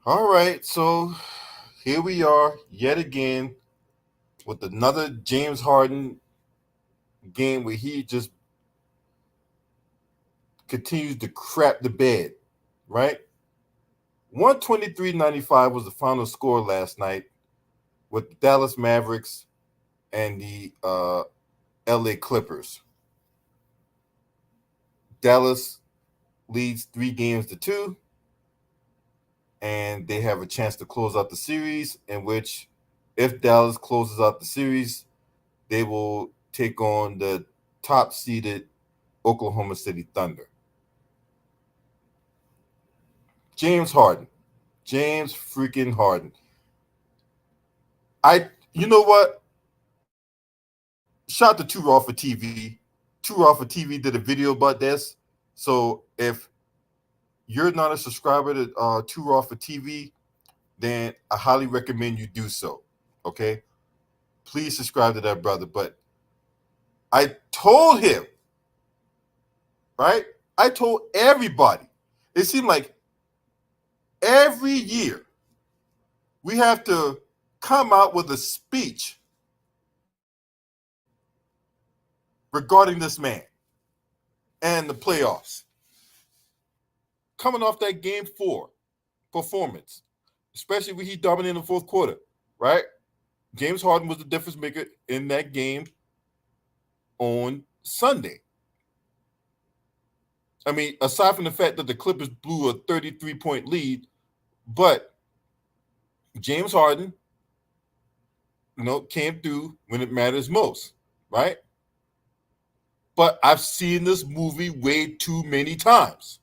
All right, so here we are yet again with another James Harden game where he just continues to crap the bed, right? 123-95 was the final score last night with the Dallas Mavericks and the LA Clippers. Dallas leads 3 games to 2, and they have a chance to close out the series, in which, if Dallas closes out the series, they will take on the top seeded Oklahoma City Thunder. James Harden. James freaking Harden. You know what? Shout out to Two Raw for TV. Two Raw for TV did a video about this. So if you're not a subscriber to Two Raw for TV, then I highly recommend you do so. Okay? Please subscribe to that brother. But I told him, right? I told everybody. It seemed like every year we have to come out with a speech regarding this man and the playoffs. Coming off that game 4 performance, especially when he dominated in the fourth quarter, right? James Harden was the difference maker in that game on Sunday. I mean, aside from the fact that the Clippers blew a 33-point lead, but James Harden, came through when it matters most, right? But I've seen this movie way too many times.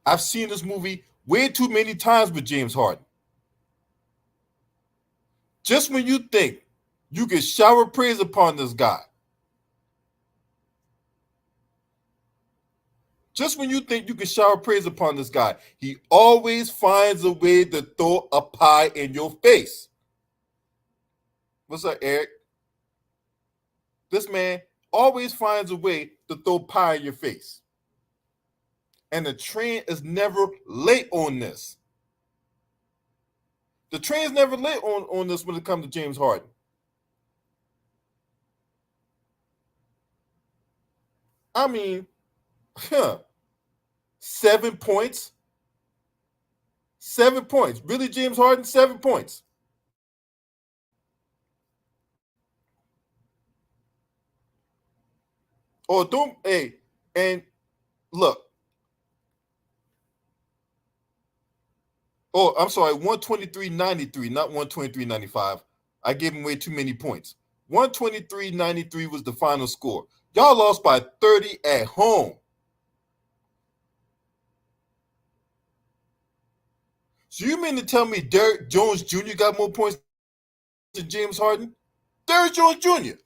I've seen this movie way too many times with James Harden. Just when you think you can shower praise upon this guy, he always finds a way to throw a pie in your face. What's up, Eric? This man always finds a way to throw pie in your face. And the train is never late on this. The train's never late on this when it comes to James Harden. I mean, 7 points. 7 points. Really, James Harden? 7 points. Oh, don't, hey, and look. Oh, I'm sorry, 123.93, not 123.95. I gave him way too many points. 123.93 was the final score. Y'all lost by 30 at home. So you mean to tell me Derrick Jones Jr. got more points than James Harden? Derrick Jones Jr.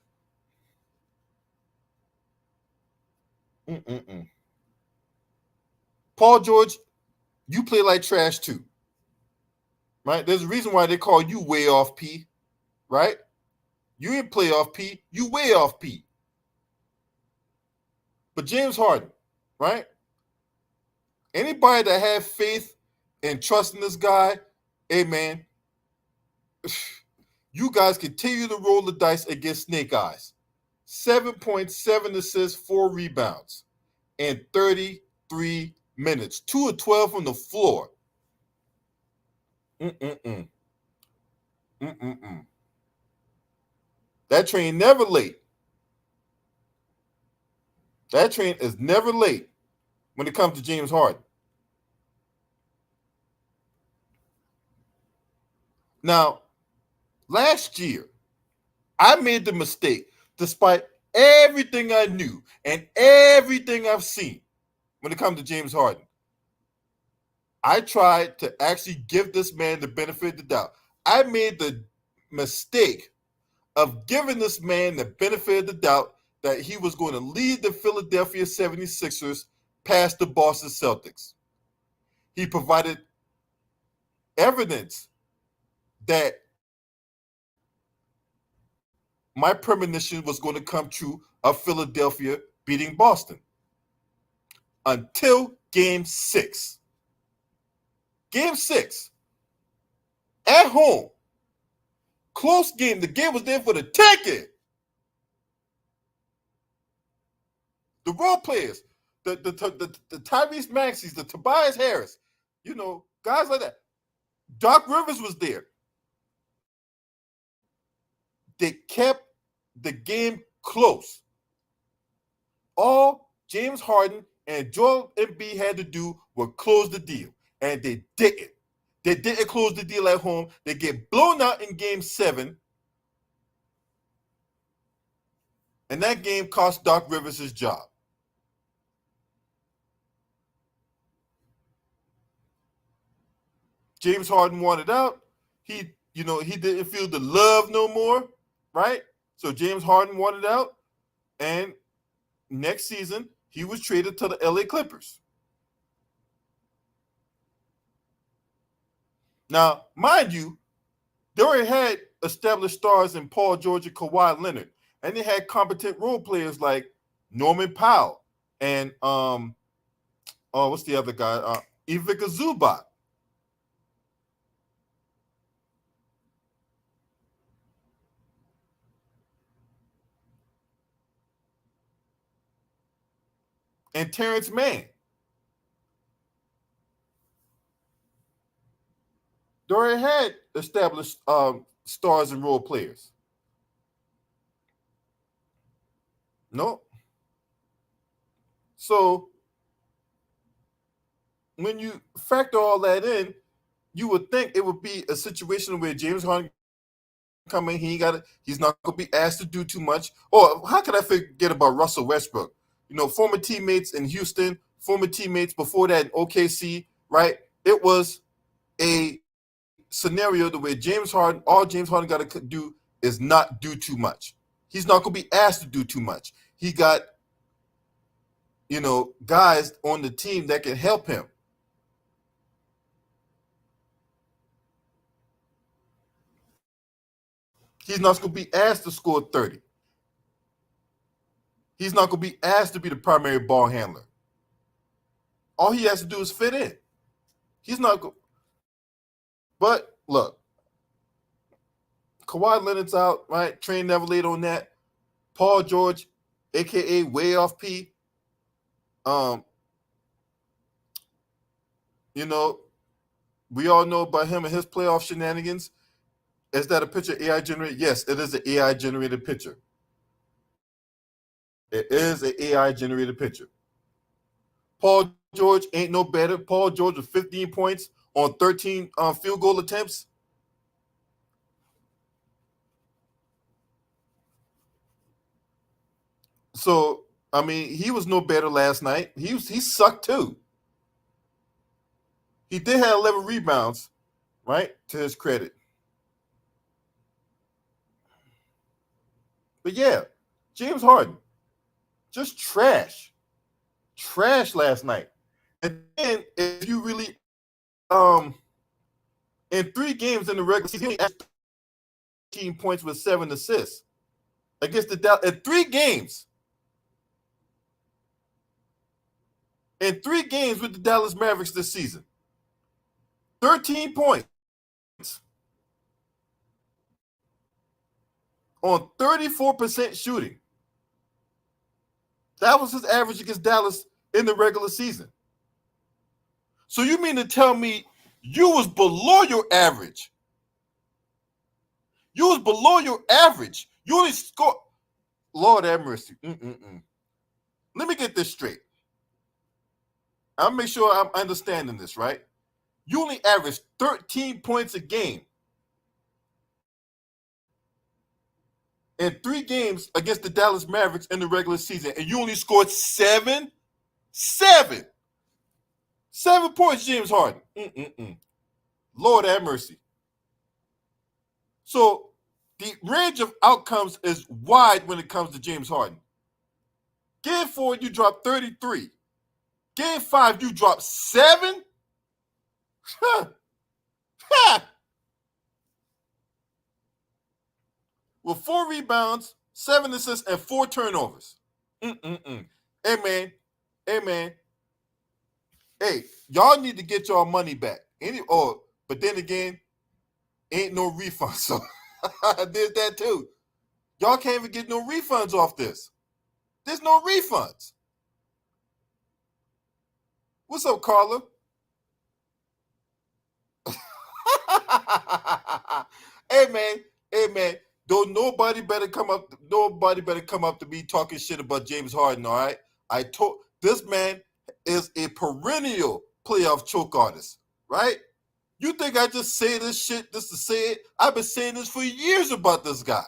Mm-mm-mm. Paul George, you play like trash too. Right? There's a reason why they call you way off P. Right? You ain't play off P. You way off P. But James Harden, right? Anybody that have faith and trust in this guy, hey man, you guys continue to roll the dice against Snake Eyes. 7.7 assists, 4 rebounds, in 33 minutes. 2 of 12 from the floor. Mm-mm-mm. Mm-mm-mm. That train never late. That train is never late when it comes to James Harden. Now, last year, I made the mistake, despite everything I knew and everything I've seen when it comes to James Harden. I tried to actually give this man the benefit of the doubt. I made the mistake of giving this man the benefit of the doubt that he was going to lead the Philadelphia 76ers past the Boston Celtics. He provided evidence that my premonition was going to come true of Philadelphia beating Boston, until Game 6. Game 6. At home. Close game. The game was there for the taking. The role players, the Tyrese Maxey's, the Tobias Harris, guys like that. Doc Rivers was there. They kept the game close. All James Harden and Joel Embiid had to do was close the deal, and they didn't. They didn't close the deal at home. They get blown out in Game 7, and that game cost Doc Rivers his job. James Harden wanted out. He didn't feel the love no more, right? So James Harden wanted out, and next season he was traded to the LA Clippers. Now, mind you, they already had established stars in Paul George and Kawhi Leonard, and they had competent role players like Norman Powell and what's the other guy? Ivica Zubac. And Terrence Mann. They already had established stars and role players. No. So when you factor all that in, you would think it would be a situation where James Harden come in, he's not going to be asked to do too much. Or how could I forget about Russell Westbrook? Former teammates in Houston, former teammates before that in OKC, right? It was a scenario the way all James Harden got to do is not do too much. He's not going to be asked to do too much. He got, guys on the team that can help him. He's not going to be asked to score 30. He's not going to be asked to be the primary ball handler. All he has to do is fit in. He's not going. But look, Kawhi Leonard's out, right? Train never laid on that. Paul George, aka Way Off P. We all know about him and his playoff shenanigans. Is that a picture AI generated? Yes, it is an AI generated picture. It is an AI generated picture. Paul George ain't no better. Paul George with 15 points on 13 field goal attempts. So, I mean, he was no better last night. He sucked too. He did have 11 rebounds, right, to his credit. But yeah, James Harden, just trash last night. And then if you really, in 3 games in the regular season, he had 13 points with 7 assists against the Dallas in 3 games. In 3 games with the Dallas Mavericks this season, 13 points on 34% shooting. That was his average against Dallas in the regular season. So you mean to tell me you was below your average? You was below your average. You only scored. Lord have mercy. Let me get this straight. I'll make sure I'm understanding this, right? You only averaged 13 points a game in 3 games against the Dallas Mavericks in the regular season, and you only scored 7 points, James Harden. Lord have mercy. So the range of outcomes is wide when it comes to James Harden. Game 4, you dropped 33. Game 5, you dropped 7? With 4 rebounds, 7 assists, and 4 turnovers. Hey, man. y'all need to get y'all money back. But then again, ain't no refund. So I did that too. Y'all can't even get no refunds off this. There's no refunds. What's up, Carla? Hey man, hey man. Don't nobody better come up. Nobody better come up to me talking shit about James Harden. All right, I told this man is a perennial playoff choke artist. Right? You think I just say this shit just to say it? I've been saying this for years about this guy.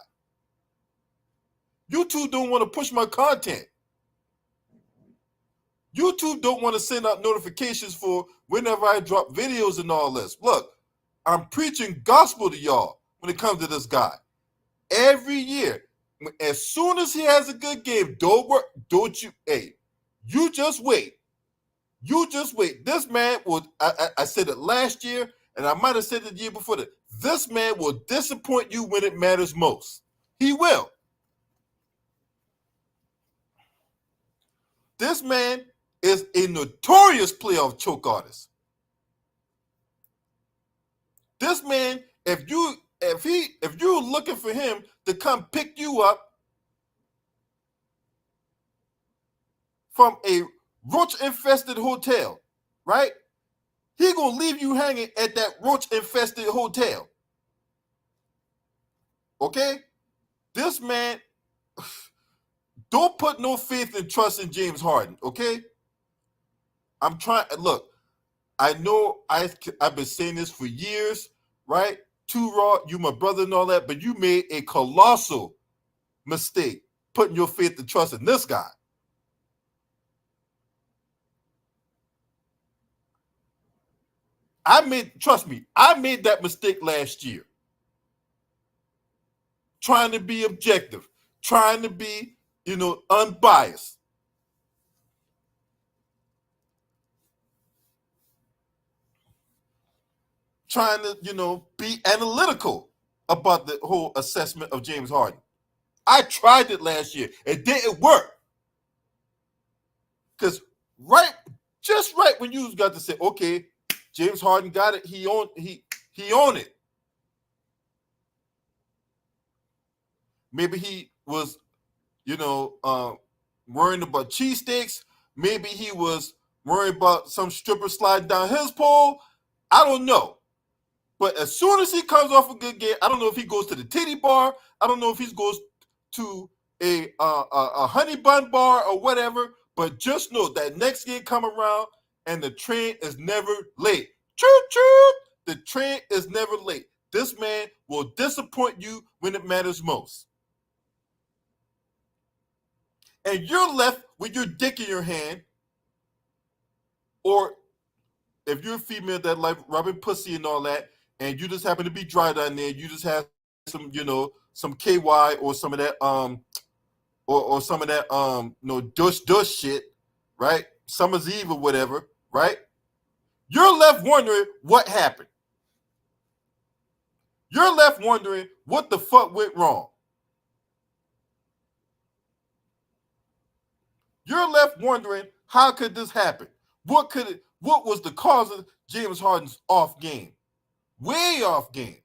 YouTube don't want to push my content. YouTube don't want to send out notifications for whenever I drop videos and all this. Look, I'm preaching gospel to y'all when it comes to this guy. Every year, as soon as he has a good game, you just wait. You just wait. This man will, I said it last year, and I might have said it the year before that. This man will disappoint you when it matters most. He will. This man is a notorious playoff choke artist. This man, if you're looking for him to come pick you up from a roach-infested hotel, right? He gonna leave you hanging at that roach-infested hotel. Okay? This man, don't put no faith and trust in James Harden, okay? I'm trying, look, I know I've been saying this for years, right? Too Raw, you my brother and all that, but you made a colossal mistake putting your faith and trust in this guy. Trust me, I made that mistake last year. Trying to be objective, trying to be, unbiased. Trying to, be analytical about the whole assessment of James Harden. I tried it last year. It didn't work. Because just right when you got to say, okay, James Harden got it, he owned it. Maybe he was, worrying about cheesesteaks. Maybe he was worried about some stripper sliding down his pole. I don't know. But as soon as he comes off a good game, I don't know if he goes to the titty bar. I don't know if he goes to a honey bun bar or whatever. But just know that next game come around and the train is never late. Choo choo! The train is never late. This man will disappoint you when it matters most. And you're left with your dick in your hand, or if you're a female that like rubbing pussy and all that, and you just happen to be dry down there, you just have some, some KY or some of that, or some of that, dush shit, right? Summer's Eve or whatever, right? You're left wondering what happened. You're left wondering what the fuck went wrong. You're left wondering how could this happen? What was the cause of James Harden's off game? Way off game.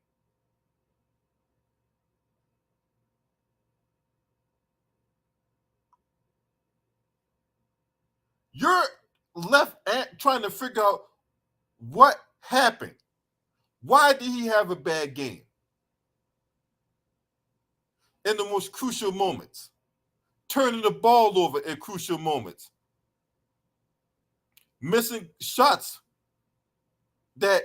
You're left trying to figure out what happened. Why did he have a bad game? In the most crucial moments. Turning the ball over in crucial moments. Missing shots that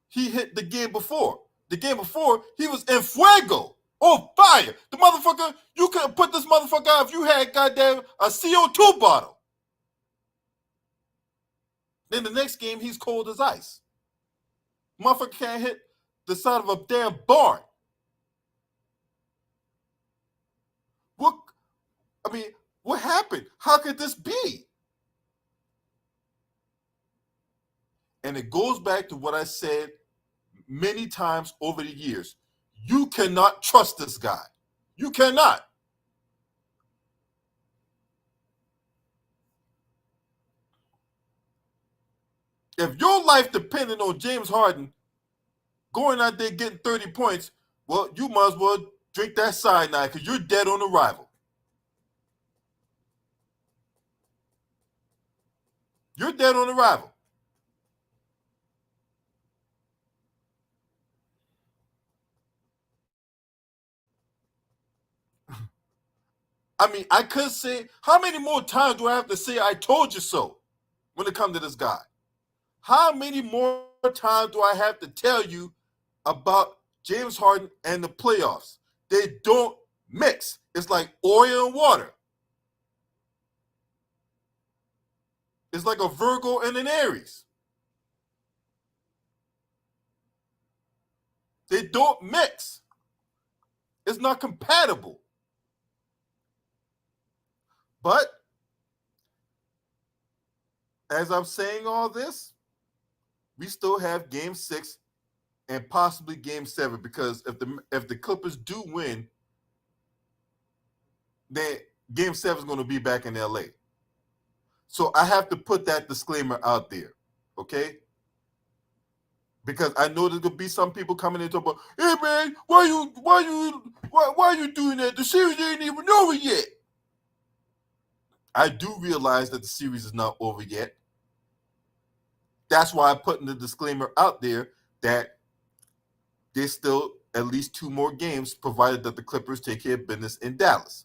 he hit the game before. The game before, he was in fuego. On fire. The motherfucker, you couldn't put this motherfucker out if you had goddamn a CO2 bottle. Then the next game, he's cold as ice. Motherfucker can't hit the side of a damn barn. What happened? How could this be? And it goes back to what I said many times over the years. You cannot trust this guy. You cannot. If your life depended on James Harden going out there getting 30 points, well, you might as well drink that cyanide because you're dead on arrival. You're dead on arrival. I mean, I could say, how many more times do I have to say I told you so when it comes to this guy? How many more times do I have to tell you about James Harden and the playoffs? They don't mix. It's like oil and water. It's like a Virgo and an Aries. They don't mix. It's not compatible. But as I'm saying all this, we still have game 6 and possibly game 7, because if the Clippers do win, then game 7 is going to be back in LA. So I have to put that disclaimer out there, okay? Because I know there's gonna be some people coming in and talking about, hey man, why you doing that? The series ain't even over yet. I do realize that the series is not over yet. That's why I put in the disclaimer out there that there's still at least 2 more games, provided that the Clippers take care of business in Dallas.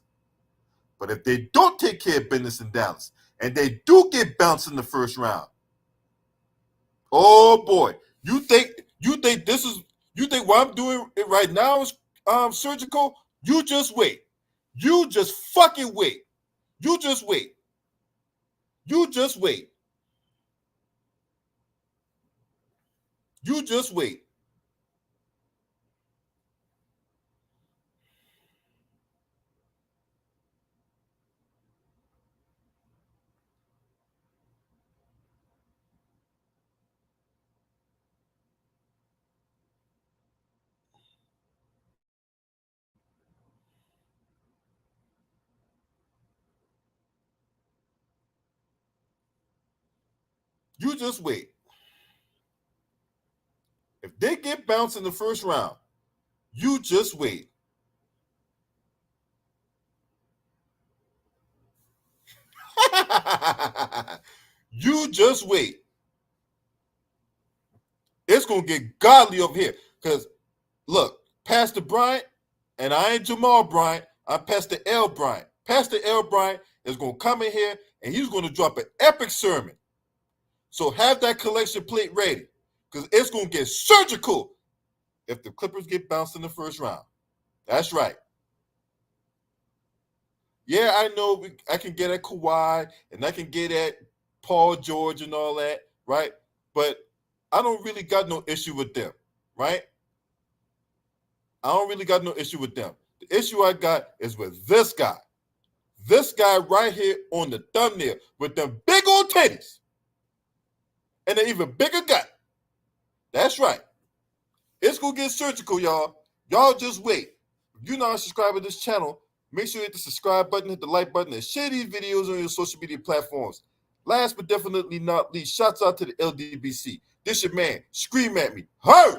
But if they don't take care of business in Dallas and they do get bounced in the first round, oh boy, you think what I'm doing right now is surgical? You just wait. You just fucking wait. You just wait. You just wait. You just wait. You just wait. If they get bounced in the first round, you just wait. You just wait. It's gonna get godly over here. Because look, Pastor Bryant, and I ain't Jamal Bryant, I'm Pastor L. Bryant. Pastor L. Bryant is gonna come in here and he's gonna drop an epic sermon. So have that collection plate ready, because it's gonna get surgical if the Clippers get bounced in the first round. That's right. Yeah, I know I can get at Kawhi and I can get at Paul George and all that, right? But I don't really got no issue with them, right? I don't really got no issue with them. The issue I got is with this guy. This guy right here on the thumbnail with them big old titties and an even bigger gut. That's right. It's going to get surgical, y'all. Y'all just wait. If you're not a subscriber to this channel, make sure you hit the subscribe button, hit the like button, and share these videos on your social media platforms. Last but definitely not least, shouts out to the LDBC. This your man. Scream at me. Hey!